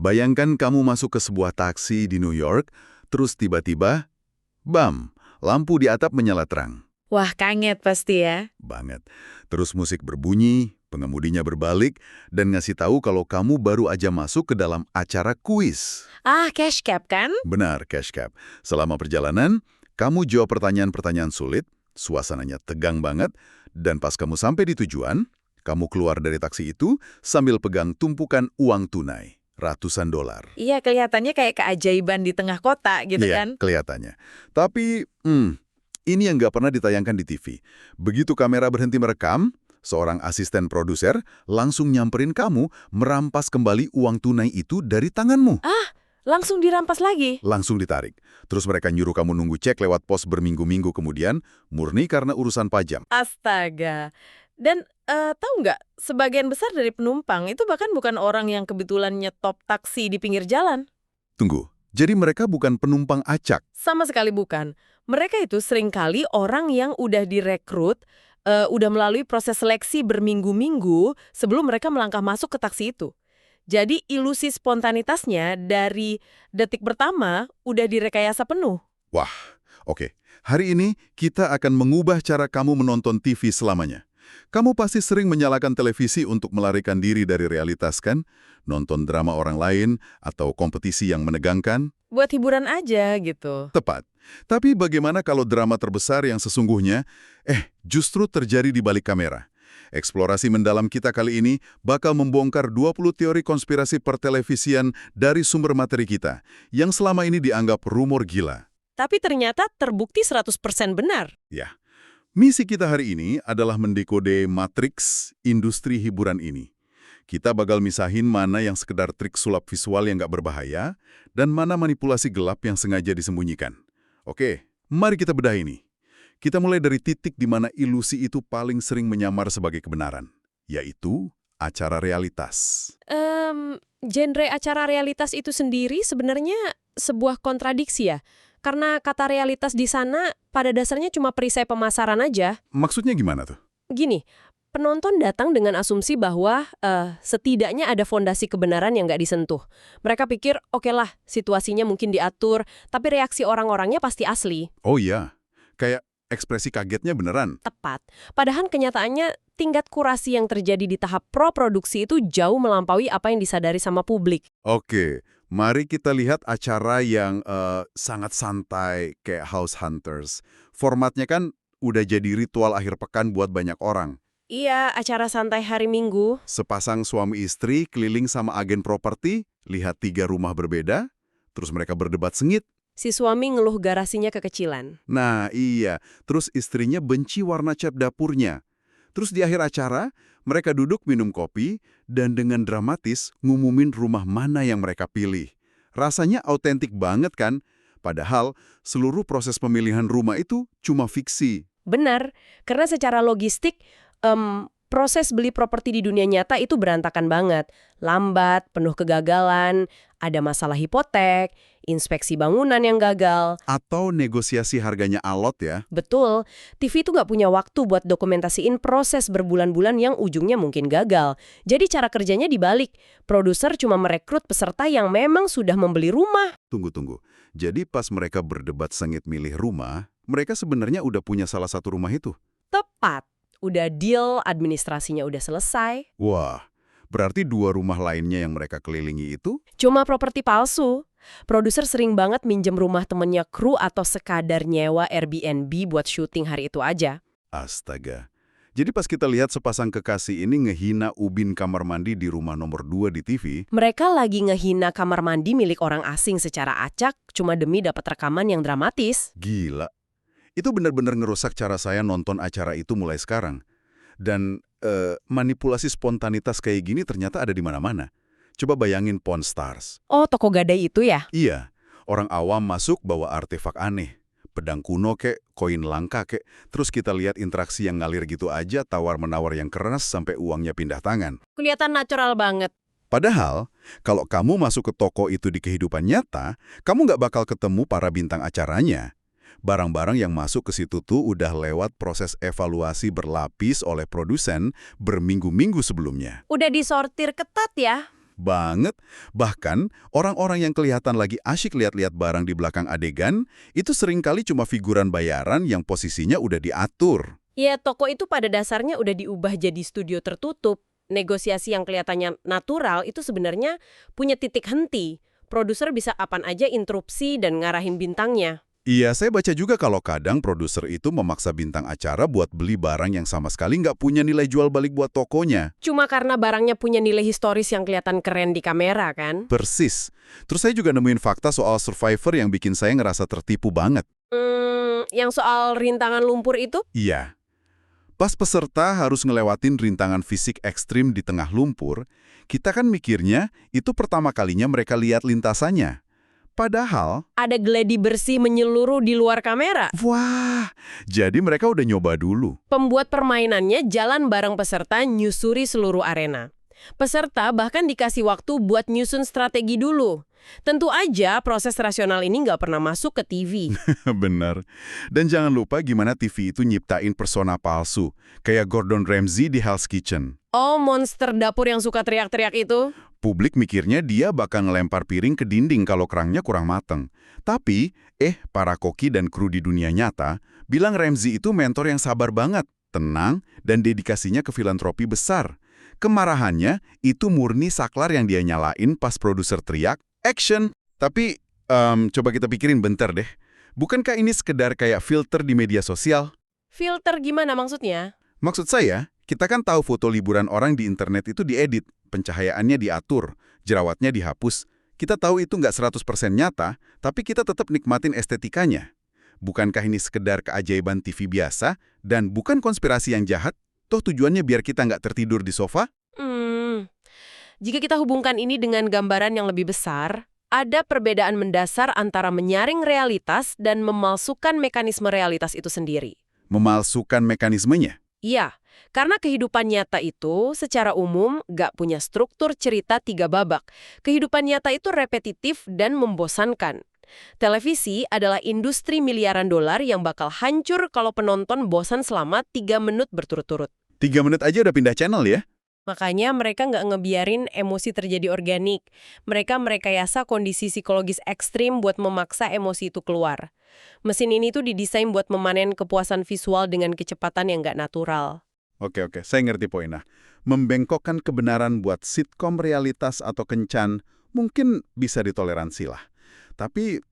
Bayangkan kamu masuk ke sebuah taksi di New York, terus tiba-tiba, bam, lampu di atap menyala terang. Wah, kaget pasti ya. Banget. Terus musik berbunyi, pengemudinya berbalik, dan ngasih tahu kalau kamu baru aja masuk ke dalam acara kuis. Ah, cash cab kan? Benar, cash cab. Selama perjalanan, kamu jawab pertanyaan-pertanyaan sulit, suasananya tegang banget, dan pas kamu sampai di tujuan, kamu keluar dari taksi itu sambil pegang tumpukan uang tunai, ratusan dolar. Iya, kelihatannya kayak keajaiban di tengah kota gitu Iya, kan. kelihatannya. Tapi, ini yang nggak pernah ditayangkan di TV. Begitu kamera berhenti merekam, seorang asisten produser langsung nyamperin kamu merampas kembali uang tunai itu dari tanganmu. Langsung dirampas lagi. Langsung ditarik. Terus mereka nyuruh kamu nunggu cek lewat pos berminggu-minggu kemudian, murni karena urusan pajam. Astaga. Dan tahu nggak, sebagian besar dari penumpang itu bahkan bukan orang yang kebetulan nyetop taksi di pinggir jalan. Tunggu, jadi mereka bukan penumpang acak? Sama sekali bukan. Mereka itu seringkali orang yang udah direkrut, udah melalui proses seleksi berminggu-minggu sebelum mereka melangkah masuk ke taksi itu. Jadi ilusi spontanitasnya dari detik pertama udah direkayasa penuh. Wah, oke. Hari ini kita akan mengubah cara kamu menonton TV selamanya. Kamu pasti sering menyalakan televisi untuk melarikan diri dari realitas kan? Nonton drama orang lain atau kompetisi yang menegangkan? Buat hiburan aja gitu. Tepat. Tapi bagaimana kalau drama terbesar yang sesungguhnya, justru terjadi di balik kamera? Eksplorasi mendalam kita kali ini bakal membongkar 20 teori konspirasi pertelevisian dari sumber materi kita, yang selama ini dianggap rumor gila. Tapi ternyata terbukti 100% benar. Ya, misi kita hari ini adalah mendekode matriks industri hiburan ini. Kita bakal misahin mana yang sekedar trik sulap visual yang nggak berbahaya, dan mana manipulasi gelap yang sengaja disembunyikan. Oke, mari kita bedah ini. Kita mulai dari titik di mana ilusi itu paling sering menyamar sebagai kebenaran, yaitu acara realitas. Genre acara realitas itu sendiri sebenarnya sebuah kontradiksi ya. Karena kata realitas di sana pada dasarnya cuma perisai pemasaran aja. Maksudnya gimana tuh? Gini, penonton datang dengan asumsi bahwa setidaknya ada fondasi kebenaran yang nggak disentuh. Mereka pikir, oke lah, situasinya mungkin diatur, tapi reaksi orang-orangnya pasti asli. Oh iya, kayak ekspresi kagetnya beneran. Tepat. Padahal kenyataannya tingkat kurasi yang terjadi di tahap pro-produksi itu jauh melampaui apa yang disadari sama publik. Oke, mari kita lihat acara yang sangat santai kayak House Hunters. Formatnya kan udah jadi ritual akhir pekan buat banyak orang. Iya, acara santai hari Minggu. Sepasang suami istri keliling sama agen properti, lihat 3 rumah berbeda, terus mereka berdebat sengit. Si suami ngeluh garasinya kekecilan. Nah iya, terus istrinya benci warna cat dapurnya. Terus di akhir acara, mereka duduk minum kopi dan dengan dramatis ngumumin rumah mana yang mereka pilih. Rasanya autentik banget kan? Padahal seluruh proses pemilihan rumah itu cuma fiksi. Benar, karena secara logistik, proses beli properti di dunia nyata itu berantakan banget. Lambat, penuh kegagalan, ada masalah hipotek, inspeksi bangunan yang gagal. Atau negosiasi harganya alot ya. Betul, TV itu nggak punya waktu buat dokumentasiin proses berbulan-bulan yang ujungnya mungkin gagal. Jadi cara kerjanya dibalik. Produser cuma merekrut peserta yang memang sudah membeli rumah. Tunggu. Jadi pas mereka berdebat sengit milih rumah, mereka sebenarnya udah punya salah satu rumah itu. Tepat. Udah deal, administrasinya udah selesai. Wah, berarti 2 rumah lainnya yang mereka kelilingi itu? Cuma properti palsu. Produser sering banget minjem rumah temennya kru atau sekadar nyewa Airbnb buat syuting hari itu aja. Astaga. Jadi pas kita lihat sepasang kekasih ini ngehina ubin kamar mandi di rumah nomor 2 di TV, Mereka lagi ngehina kamar mandi milik orang asing secara acak cuma demi dapat rekaman yang dramatis. gila. Itu benar-benar ngerusak cara saya nonton acara itu mulai sekarang. Dan manipulasi spontanitas kayak gini ternyata ada di mana-mana. Coba bayangin Pawn Stars. Oh, toko gadai itu ya? Iya, orang awam masuk bawa artefak aneh. Pedang kuno kek, koin langka kek. Terus kita lihat interaksi yang ngalir gitu aja, tawar-menawar yang keras sampai uangnya pindah tangan. Kelihatan natural banget. Padahal, kalau kamu masuk ke toko itu di kehidupan nyata, kamu nggak bakal ketemu para bintang acaranya. Barang-barang yang masuk ke situ tuh udah lewat proses evaluasi berlapis oleh produsen berminggu-minggu sebelumnya. Udah disortir ketat ya? Banget. Bahkan, orang-orang yang kelihatan lagi asyik lihat-lihat barang di belakang adegan, itu seringkali cuma figuran bayaran yang posisinya udah diatur. Ya, toko itu pada dasarnya udah diubah jadi studio tertutup. Negosiasi yang kelihatannya natural itu sebenarnya punya titik henti. Produser bisa kapan aja interupsi dan ngarahin bintangnya. Iya, saya baca juga kalau kadang produser itu memaksa bintang acara buat beli barang yang sama sekali nggak punya nilai jual balik buat tokonya. Cuma karena barangnya punya nilai historis yang kelihatan keren di kamera, kan? Persis. Terus saya juga nemuin fakta soal Survivor yang bikin saya ngerasa tertipu banget. Yang soal rintangan lumpur itu? Iya. Pas peserta harus ngelewatin rintangan fisik ekstrim di tengah lumpur, kita kan mikirnya itu pertama kalinya mereka lihat lintasannya. Padahal, Ada gladi bersih menyeluruh di luar kamera. wah, jadi mereka udah nyoba dulu. Pembuat permainannya jalan bareng peserta nyusuri seluruh arena. Peserta bahkan dikasih waktu buat nyusun strategi dulu. Tentu aja proses rasional ini nggak pernah masuk ke TV. Benar. Dan jangan lupa gimana TV itu nyiptain persona palsu, kayak Gordon Ramsay di Hell's Kitchen. Oh, monster dapur yang suka teriak-teriak itu? Publik mikirnya dia bakal ngelempar piring ke dinding kalau kerangnya kurang mateng. Tapi, para koki dan kru di dunia nyata bilang Ramsay itu mentor yang sabar banget, tenang, dan dedikasinya ke filantropi besar. Kemarahannya itu murni saklar yang dia nyalain pas produser teriak, action! Tapi, coba kita pikirin bentar deh. Bukankah ini sekedar kayak filter di media sosial? Filter gimana maksudnya? Maksud saya, kita kan tahu foto liburan orang di internet itu diedit, pencahayaannya diatur, jerawatnya dihapus. Kita tahu itu nggak 100% nyata, tapi kita tetap nikmatin estetikanya. Bukankah ini sekedar keajaiban TV biasa, dan bukan konspirasi yang jahat? Toh tujuannya biar kita nggak tertidur di sofa? Jika kita hubungkan ini dengan gambaran yang lebih besar, ada perbedaan mendasar antara menyaring realitas dan memalsukan mekanisme realitas itu sendiri. Memalsukan mekanismenya? Iya, karena kehidupan nyata itu secara umum nggak punya struktur cerita 3 babak. Kehidupan nyata itu repetitif dan membosankan. Televisi adalah industri miliaran dolar yang bakal hancur kalau penonton bosan selama 3 menit berturut-turut. 3 menit aja udah pindah channel ya? Makanya mereka nggak ngebiarin emosi terjadi organik. Mereka merekayasa kondisi psikologis ekstrim buat memaksa emosi itu keluar. Mesin ini tuh didesain buat memanen kepuasan visual dengan kecepatan yang nggak natural. Oke, saya ngerti poinnya. Membengkokkan kebenaran buat sitkom realitas atau kencan mungkin bisa ditoleransi lah. Tapi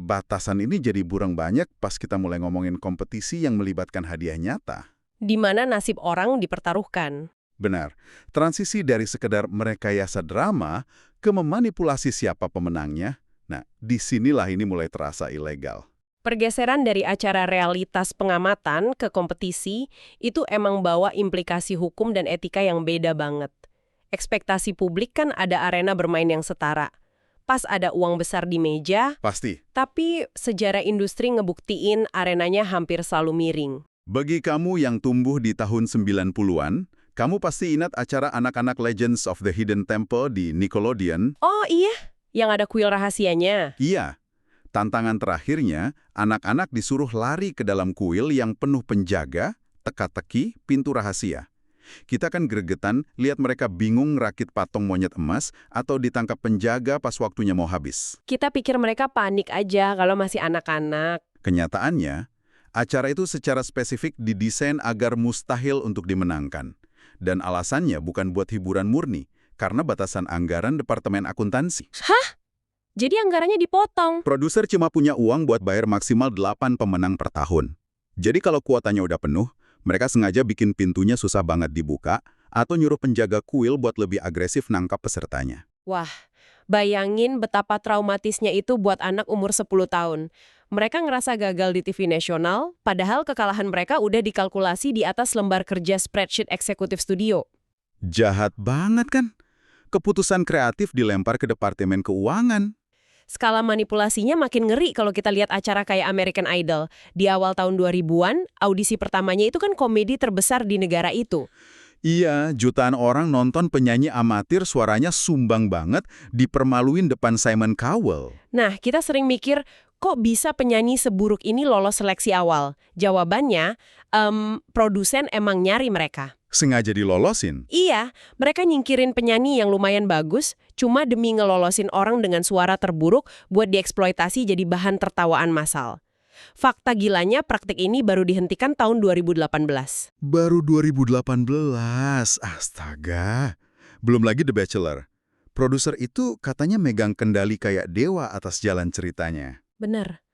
batasan ini jadi burang banyak pas kita mulai ngomongin kompetisi yang melibatkan hadiah nyata. Di mana nasib orang dipertaruhkan. Benar, transisi dari sekedar merekayasa drama ke memanipulasi siapa pemenangnya, nah disinilah ini mulai terasa ilegal. Pergeseran dari acara realitas pengamatan ke kompetisi itu emang bawa implikasi hukum dan etika yang beda banget. Ekspektasi publik kan ada arena bermain yang setara. Pas ada uang besar di meja, Pasti. tapi sejarah industri ngebuktiin arenanya hampir selalu miring. Bagi kamu yang tumbuh di tahun 90-an, kamu pasti ingat acara anak-anak Legends of the Hidden Temple di Nickelodeon. Oh iya, yang ada kuil rahasianya. Iya, tantangan terakhirnya, anak-anak disuruh lari ke dalam kuil yang penuh penjaga, teka-teki, pintu rahasia. Kita kan gregetan lihat mereka bingung rakit patung monyet emas atau ditangkap penjaga pas waktunya mau habis. Kita pikir mereka panik aja kalau masih anak-anak. Kenyataannya, acara itu secara spesifik didesain agar mustahil untuk dimenangkan. Dan alasannya bukan buat hiburan murni, karena batasan anggaran Departemen Akuntansi. Hah? Jadi anggarannya dipotong? Produser cuma punya uang buat bayar maksimal 8 pemenang per tahun. Jadi kalau kuotanya udah penuh, mereka sengaja bikin pintunya susah banget dibuka, atau nyuruh penjaga kuil buat lebih agresif nangkap pesertanya. Wah, bayangin betapa traumatisnya itu buat anak umur 10 tahun. Mereka ngerasa gagal di TV nasional, padahal kekalahan mereka udah dikalkulasi di atas lembar kerja spreadsheet eksekutif studio. Jahat banget kan? Keputusan kreatif dilempar ke Departemen Keuangan. Skala manipulasinya makin ngeri kalau kita lihat acara kayak American Idol. Di awal tahun 2000-an, audisi pertamanya itu kan komedi terbesar di negara itu. Iya, jutaan orang nonton penyanyi amatir suaranya sumbang banget, dipermaluin depan Simon Cowell. Nah, kita sering mikir, kok bisa penyanyi seburuk ini lolos seleksi awal? Jawabannya, produsen emang nyari mereka. Sengaja dilolosin? Iya, mereka nyingkirin penyanyi yang lumayan bagus cuma demi ngelolosin orang dengan suara terburuk buat dieksploitasi jadi bahan tertawaan massal. Fakta gilanya praktik ini baru dihentikan tahun 2018. Baru 2018, astaga. Belum lagi The Bachelor. Produser itu katanya megang kendali kayak dewa atas jalan ceritanya. Bener.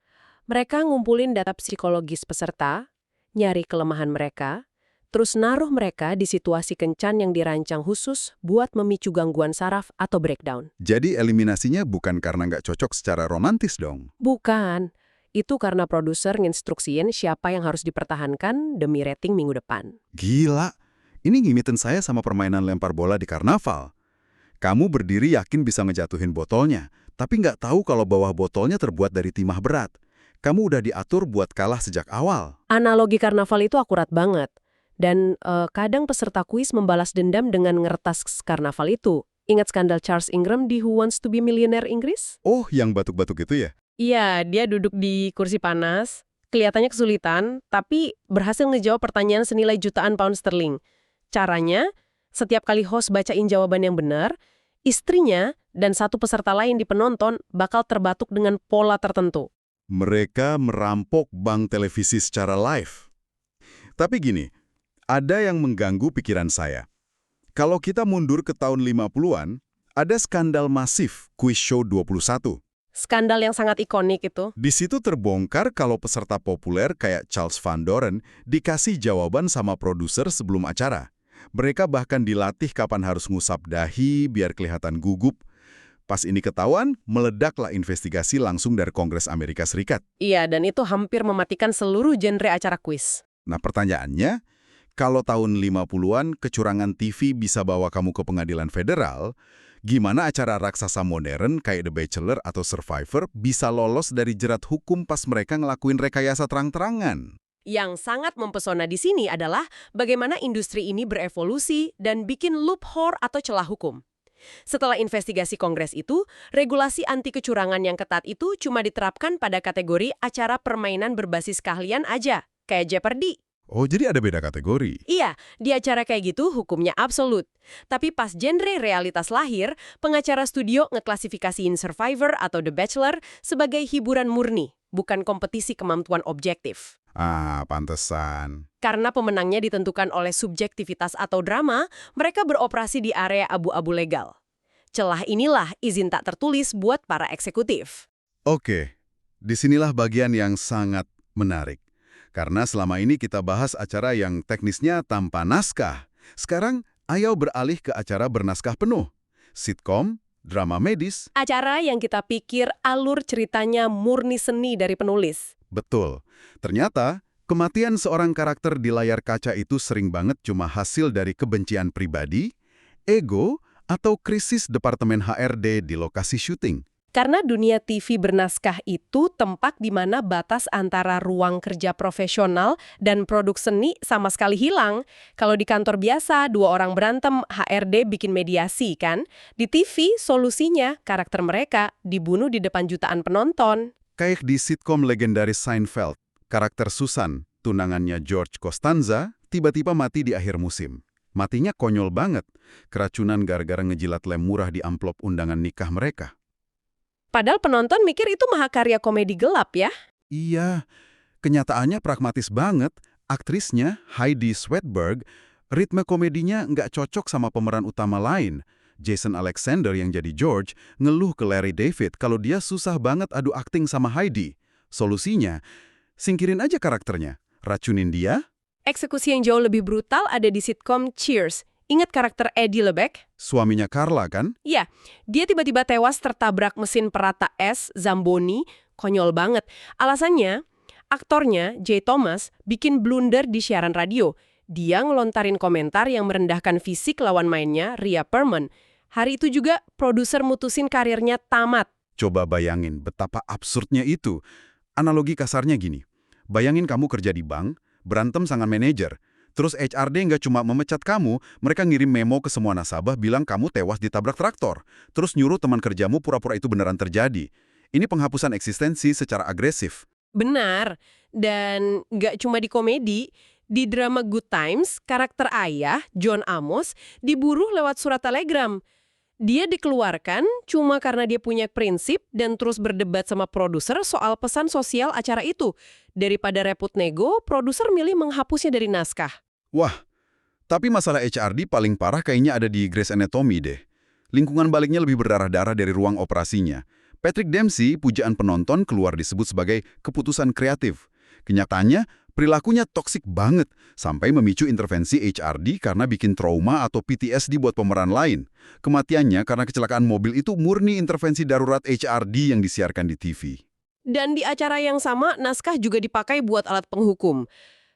Mereka ngumpulin data psikologis peserta, nyari kelemahan mereka, terus naruh mereka di situasi kencan yang dirancang khusus buat memicu gangguan saraf atau breakdown. Jadi eliminasinya bukan karena nggak cocok secara romantis dong? Bukan. Itu karena produser nginstruksiin siapa yang harus dipertahankan demi rating minggu depan. Gila, ini ngimitin saya sama permainan lempar bola di karnaval. Kamu berdiri yakin bisa ngejatuhin botolnya, tapi nggak tahu kalau bawah botolnya terbuat dari timah berat. Kamu udah diatur buat kalah sejak awal. Analogi karnaval itu akurat banget. Dan kadang peserta kuis membalas dendam dengan ngeretas karnaval itu. Ingat skandal Charles Ingram di Who Wants to be Millionaire Inggris? Oh, yang batuk-batuk itu ya? Iya, dia duduk di kursi panas, kelihatannya kesulitan, tapi berhasil ngejawab pertanyaan senilai jutaan pound sterling. Caranya, setiap kali host bacain jawaban yang benar, istrinya dan satu peserta lain di penonton bakal terbatuk dengan pola tertentu. Mereka merampok bank televisi secara live. Tapi gini, ada yang mengganggu pikiran saya. Kalau kita mundur ke tahun 50-an, ada skandal masif Quiz Show 21. Skandal yang sangat ikonik itu. Di situ terbongkar kalau peserta populer kayak Charles Van Doren dikasih jawaban sama produser sebelum acara. Mereka bahkan dilatih kapan harus ngusap dahi biar kelihatan gugup. Pas ini ketahuan, meledaklah investigasi langsung dari Kongres Amerika Serikat. Iya, dan itu hampir mematikan seluruh genre acara kuis. Nah pertanyaannya, kalau tahun 50-an kecurangan TV bisa bawa kamu ke pengadilan federal, gimana acara raksasa modern kayak The Bachelor atau Survivor bisa lolos dari jerat hukum pas mereka ngelakuin rekayasa terang-terangan? Yang sangat mempesona di sini adalah bagaimana industri ini berevolusi dan bikin loophole atau celah hukum. Setelah investigasi Kongres itu, regulasi anti kecurangan yang ketat itu cuma diterapkan pada kategori acara permainan berbasis keahlian aja, kayak Jeopardy. Oh, jadi ada beda kategori? Iya, di acara kayak gitu hukumnya absolut. Tapi pas genre realitas lahir, pengacara studio ngeklasifikasiin Survivor atau The Bachelor sebagai hiburan murni, bukan kompetisi kemampuan objektif. Ah, pantesan. Karena pemenangnya ditentukan oleh subjektivitas atau drama, mereka beroperasi di area abu-abu legal. Celah inilah izin tak tertulis buat para eksekutif. Oke, disinilah bagian yang sangat menarik. Karena selama ini kita bahas acara yang teknisnya tanpa naskah. Sekarang, ayo beralih ke acara bernaskah penuh. Sitkom, drama medis. Acara yang kita pikir alur ceritanya murni seni dari penulis. Betul. Ternyata, kematian seorang karakter di layar kaca itu sering banget cuma hasil dari kebencian pribadi, ego, atau krisis Departemen HRD di lokasi syuting. Karena dunia TV bernaskah itu tempat di mana batas antara ruang kerja profesional dan produk seni sama sekali hilang. Kalau di kantor biasa, dua orang berantem, HRD bikin mediasi kan? Di TV, solusinya karakter mereka dibunuh di depan jutaan penonton. Kayak di sitkom legendaris Seinfeld, karakter Susan, tunangannya George Costanza, tiba-tiba mati di akhir musim. Matinya konyol banget, keracunan gara-gara ngejilat lem murah di amplop undangan nikah mereka. Padahal penonton mikir itu mahakarya komedi gelap ya. Iya, kenyataannya pragmatis banget. Aktrisnya, Heidi Sweetberg, ritme komedinya nggak cocok sama pemeran utama lain. Jason Alexander yang jadi George ngeluh ke Larry David kalau dia susah banget adu akting sama Heidi. Solusinya, singkirin aja karakternya. Racunin dia. Eksekusi yang jauh lebih brutal ada di sitkom Cheers. Ingat karakter Eddie LeBeck? Suaminya Carla kan? Iya, dia tiba-tiba tewas tertabrak mesin perata es, Zamboni, konyol banget. Alasannya, aktornya, Jay Thomas, bikin blunder di siaran radio. Dia ngelontarin komentar yang merendahkan fisik lawan mainnya, Rhea Perlman. Hari itu juga, produser mutusin karirnya tamat. Coba bayangin betapa absurdnya itu. Analogi kasarnya gini, bayangin kamu kerja di bank, berantem sama manajer. Terus HRD nggak cuma memecat kamu, mereka ngirim memo ke semua nasabah bilang kamu tewas ditabrak traktor. Terus nyuruh teman kerjamu pura-pura itu beneran terjadi. Ini penghapusan eksistensi secara agresif. Benar, dan nggak cuma di komedi, Di drama Good Times, karakter ayah, John Amos, diburu lewat surat telegram. Dia dikeluarkan cuma karena dia punya prinsip dan terus berdebat sama produser soal pesan sosial acara itu. Daripada repot nego, produser milih menghapusnya dari naskah. Wah, tapi masalah HRD paling parah kayaknya ada di Grey's Anatomy deh. Lingkungan baliknya lebih berdarah-darah dari ruang operasinya. Patrick Dempsey, pujaan penonton, keluar disebut sebagai keputusan kreatif. Kenyataannya, perilakunya toksik banget, sampai memicu intervensi HRD karena bikin trauma atau PTSD buat pemeran lain. Kematiannya karena kecelakaan mobil itu murni intervensi darurat HRD yang disiarkan di TV. Dan di acara yang sama, naskah juga dipakai buat alat penghukum.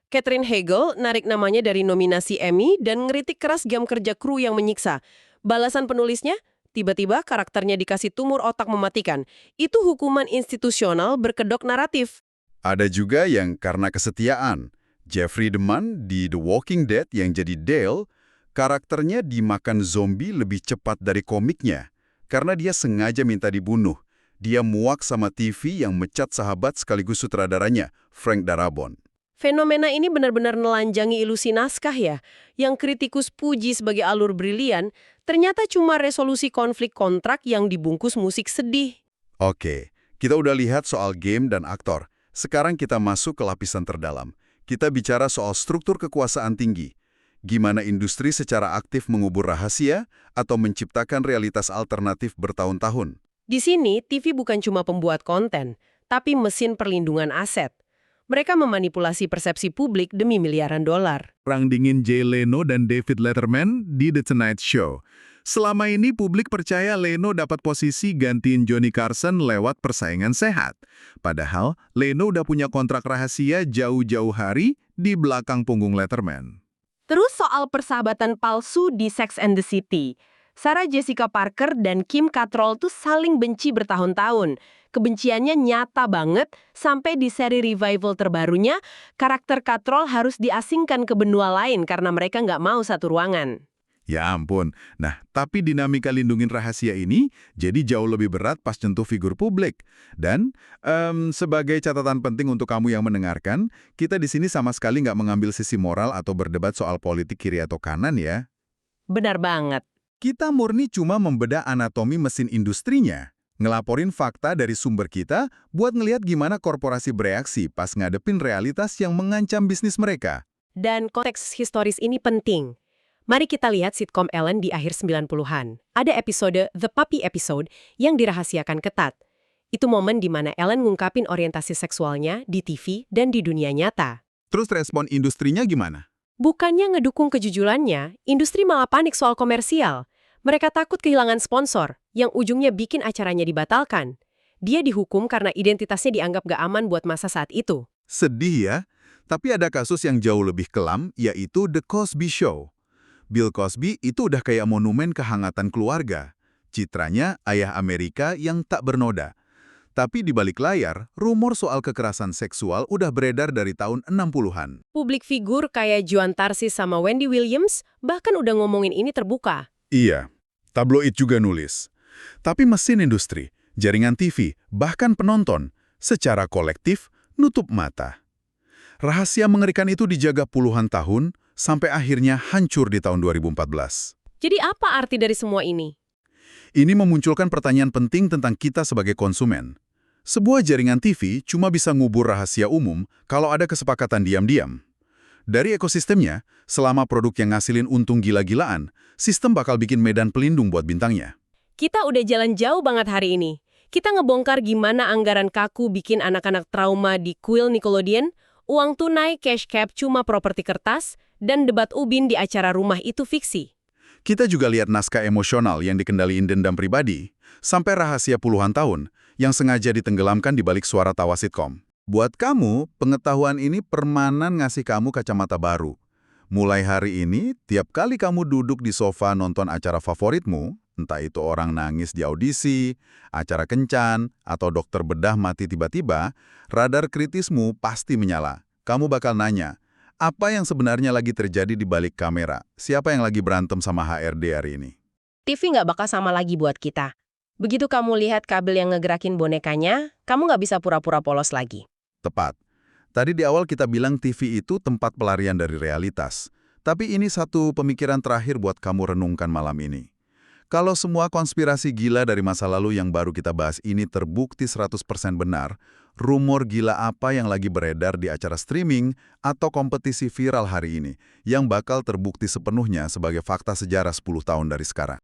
Katherine Heigl narik namanya dari nominasi Emmy dan ngeritik keras jam kerja kru yang menyiksa. Balasan penulisnya, tiba-tiba karakternya dikasih tumor otak mematikan. Itu hukuman institusional berkedok naratif. Ada juga yang karena kesetiaan. Jeffrey Deman di The Walking Dead yang jadi Dale, karakternya dimakan zombie lebih cepat dari komiknya. Karena dia sengaja minta dibunuh. Dia muak sama TV yang mecat sahabat sekaligus sutradaranya, Frank Darabont. Fenomena ini benar-benar nelanjangi ilusi naskah ya. Yang kritikus puji sebagai alur brilian, ternyata cuma resolusi konflik kontrak yang dibungkus musik sedih. Oke, kita udah lihat soal game dan aktor. Sekarang kita masuk ke lapisan terdalam. Kita bicara soal struktur kekuasaan tinggi. Gimana industri secara aktif mengubur rahasia atau menciptakan realitas alternatif bertahun-tahun. Di sini, TV bukan cuma pembuat konten, tapi mesin perlindungan aset. Mereka memanipulasi persepsi publik demi miliaran dolar. Perang dingin Jay Leno dan David Letterman di The Tonight Show. Selama ini publik percaya Leno dapat posisi gantiin Johnny Carson lewat persaingan sehat. Padahal Leno udah punya kontrak rahasia jauh-jauh hari di belakang punggung Letterman. Terus soal persahabatan palsu di Sex and the City. Sarah Jessica Parker dan Kim Cattrall tuh saling benci bertahun-tahun. Kebenciannya nyata banget, sampai di seri revival terbarunya, karakter Cattrall harus diasingkan ke benua lain karena mereka nggak mau satu ruangan. Ya ampun. Nah, tapi dinamika lindungin rahasia ini jadi jauh lebih berat pas nyentuh figur publik. Dan sebagai catatan penting untuk kamu yang mendengarkan, kita di sini sama sekali nggak mengambil sisi moral atau berdebat soal politik kiri atau kanan ya. Benar banget. Kita murni cuma membedah anatomi mesin industrinya. Ngelaporin fakta dari sumber kita buat ngelihat gimana korporasi bereaksi pas ngadepin realitas yang mengancam bisnis mereka. Dan konteks historis ini penting. Mari kita lihat sitkom Ellen di akhir 90-an. Ada episode The Puppy Episode yang dirahasiakan ketat. Itu momen di mana Ellen ngungkapin orientasi seksualnya di TV dan di dunia nyata. Terus respon industrinya gimana? Bukannya ngedukung kejujurannya, industri malah panik soal komersial. Mereka takut kehilangan sponsor, yang ujungnya bikin acaranya dibatalkan. Dia dihukum karena identitasnya dianggap gak aman buat masa saat itu. Sedih ya, tapi ada kasus yang jauh lebih kelam, yaitu The Cosby Show. Bill Cosby itu udah kayak monumen kehangatan keluarga. Citranya ayah Amerika yang tak bernoda. Tapi di balik layar, rumor soal kekerasan seksual udah beredar dari tahun 60-an. Publik figur kayak Joan Tarsis sama Wendy Williams bahkan udah ngomongin ini terbuka. Iya, tabloid juga nulis. Tapi mesin industri, jaringan TV, bahkan penonton, secara kolektif nutup mata. Rahasia mengerikan itu dijaga puluhan tahun, sampai akhirnya hancur di tahun 2014. Jadi apa arti dari semua ini? Ini memunculkan pertanyaan penting tentang kita sebagai konsumen. Sebuah jaringan TV cuma bisa ngubur rahasia umum kalau ada kesepakatan diam-diam. Dari ekosistemnya, selama produk yang ngasilin untung gila-gilaan, sistem bakal bikin medan pelindung buat bintangnya. Kita udah jalan jauh banget hari ini. Kita ngebongkar gimana anggaran kaku bikin anak-anak trauma di kuil Nickelodeon, uang tunai cash cap cuma properti kertas, dan debat ubin di acara rumah itu fiksi. Kita juga lihat naskah emosional yang dikendaliin dendam pribadi, sampai rahasia puluhan tahun yang sengaja ditenggelamkan di balik suara tawa sitkom. Buat kamu, pengetahuan ini permanen ngasih kamu kacamata baru. Mulai hari ini, tiap kali kamu duduk di sofa nonton acara favoritmu, entah itu orang nangis di audisi, acara kencan, atau dokter bedah mati tiba-tiba, radar kritismu pasti menyala. Kamu bakal nanya, apa yang sebenarnya lagi terjadi di balik kamera? Siapa yang lagi berantem sama HRD hari ini? TV nggak bakal sama lagi buat kita. Begitu kamu lihat kabel yang ngegerakin bonekanya, kamu nggak bisa pura-pura polos lagi. Tepat. Tadi di awal kita bilang TV itu tempat pelarian dari realitas. Tapi ini satu pemikiran terakhir buat kamu renungkan malam ini. Kalau semua konspirasi gila dari masa lalu yang baru kita bahas ini terbukti 100% benar, rumor gila apa yang lagi beredar di acara streaming atau kompetisi viral hari ini yang bakal terbukti sepenuhnya sebagai fakta sejarah 10 tahun dari sekarang?